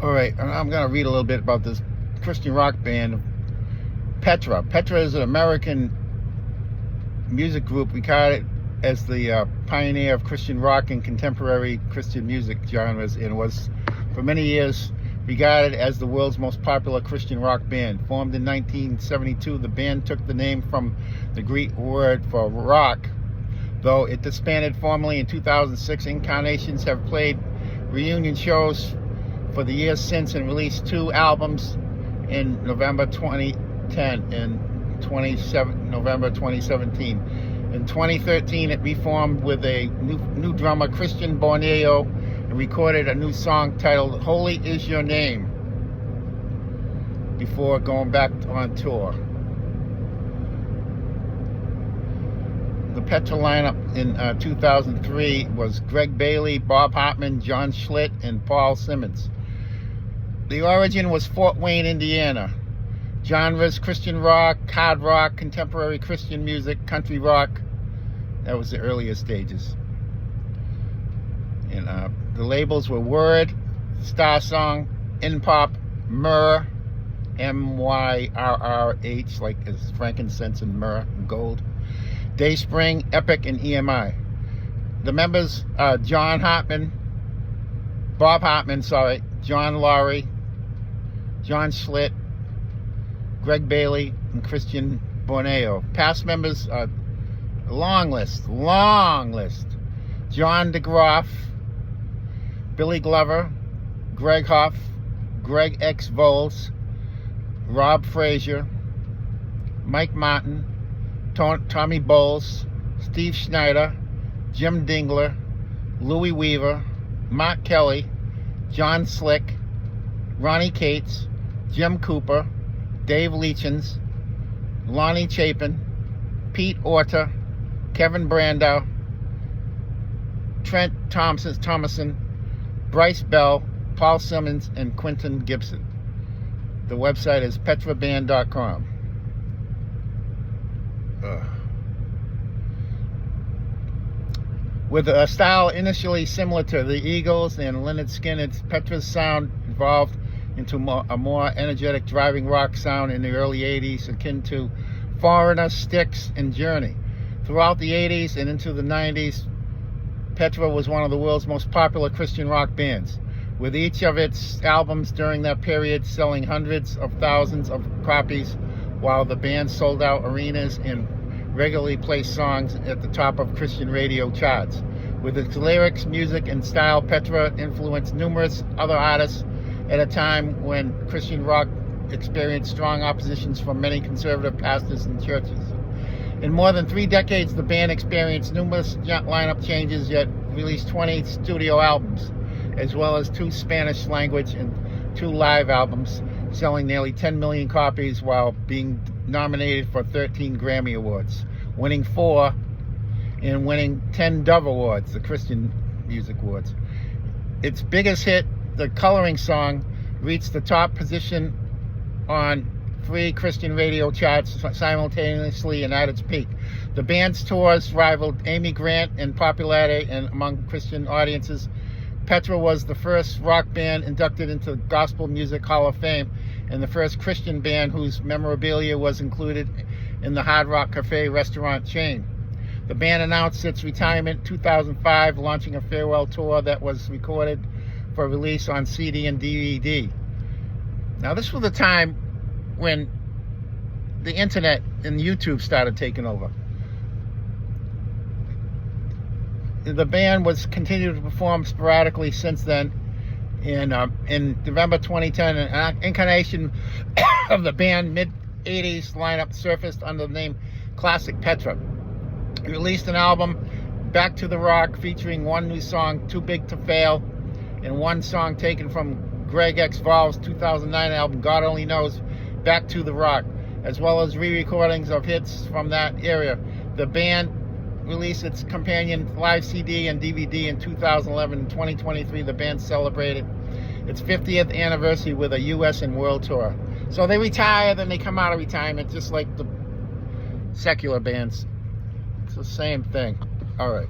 All right, I'm going to read a little bit about this Christian rock band, Petra. Petra is an American music group regarded as the pioneer of Christian rock and contemporary Christian music genres, and was for many years regarded as the world's most popular Christian rock band. Formed in 1972, the band took the name from the Greek word for rock. Though it disbanded formally in 2006, incarnations have played reunion shows for the years since and released 2 albums in November 2010 and November 2017. In 2013, it reformed with a new drummer, Christian Borneo, and recorded a new song titled Holy Is Your Name before going back on tour. The Petra lineup in 2003 was Greg Bailey, Bob Hartman, John Schlitt, and Paul Simmons. The origin was Fort Wayne, Indiana. Genres: Christian rock, hard rock, contemporary Christian music, country rock. That was the earlier stages. And the labels were Word, Star Song, In-Pop, Myrrh, M-Y-R-R-H, like as frankincense and myrrh and gold, Dayspring, Epic, and EMI. The members are Bob Hartman, John Laurie, John Schlitt, Greg Bailey, and Christian Borneo. Past members are long list. John DeGroff, Billy Glover, Greg Huff, Greg X. Voles, Rob Frazier, Mike Martin, Tommy Bowles, Steve Schneider, Jim Dingler, Louis Weaver, Mark Kelly, John Slick, Ronnie Cates, Jim Cooper, Dave Leachens, Lonnie Chapin, Pete Orta, Kevin Brandow, Trent Thomason, Bryce Bell, Paul Simmons, and Quentin Gibson. The website is petraband.com. With a style initially similar to the Eagles and Lynyrd Skynyrd's, Petra's sound evolved into a more energetic driving rock sound in the early 80s, akin to Foreigner, Styx, and Journey. Throughout the 80s and into the 90s, Petra was one of the world's most popular Christian rock bands, with each of its albums during that period selling hundreds of thousands of copies, while the band sold out arenas and regularly placed songs at the top of Christian radio charts. With its lyrics, music, and style, Petra influenced numerous other artists at a time when Christian rock experienced strong oppositions from many conservative pastors and churches. In more than 3 decades, the band experienced numerous lineup changes, yet released 20 studio albums, as well as 2 Spanish language and 2 live albums, selling nearly 10 million copies while being nominated for 13 Grammy Awards, winning 4 and winning 10 Dove Awards, the Christian Music Awards. Its biggest hit, the Coloring Song, reached the top position on 3 Christian radio charts simultaneously and at its peak. The band's tours rivaled Amy Grant in popularity and among Christian audiences. Petra was the first rock band inducted into the Gospel Music Hall of Fame and the first Christian band whose memorabilia was included in the Hard Rock Cafe restaurant chain. The band announced its retirement in 2005, launching a farewell tour that was recorded for release on CD and DVD. Now, this was the time when the internet and YouTube started taking over. The band was continued to perform sporadically since then. In November 2010, an incarnation of the band mid-80s lineup surfaced under the name Classic Petra. It released an album, Back to the Rock, featuring 1 new song, Too Big to Fail, and 1 song taken from Greg X. Vols' 2009 album, God Only Knows, Back to the Rock, as well as re-recordings of hits from that era. The band released its companion live CD and DVD in 2011. In 2023, the band celebrated its 50th anniversary with a U.S. and world tour. So they retire, then they come out of retirement, just like the secular bands. It's the same thing. All right.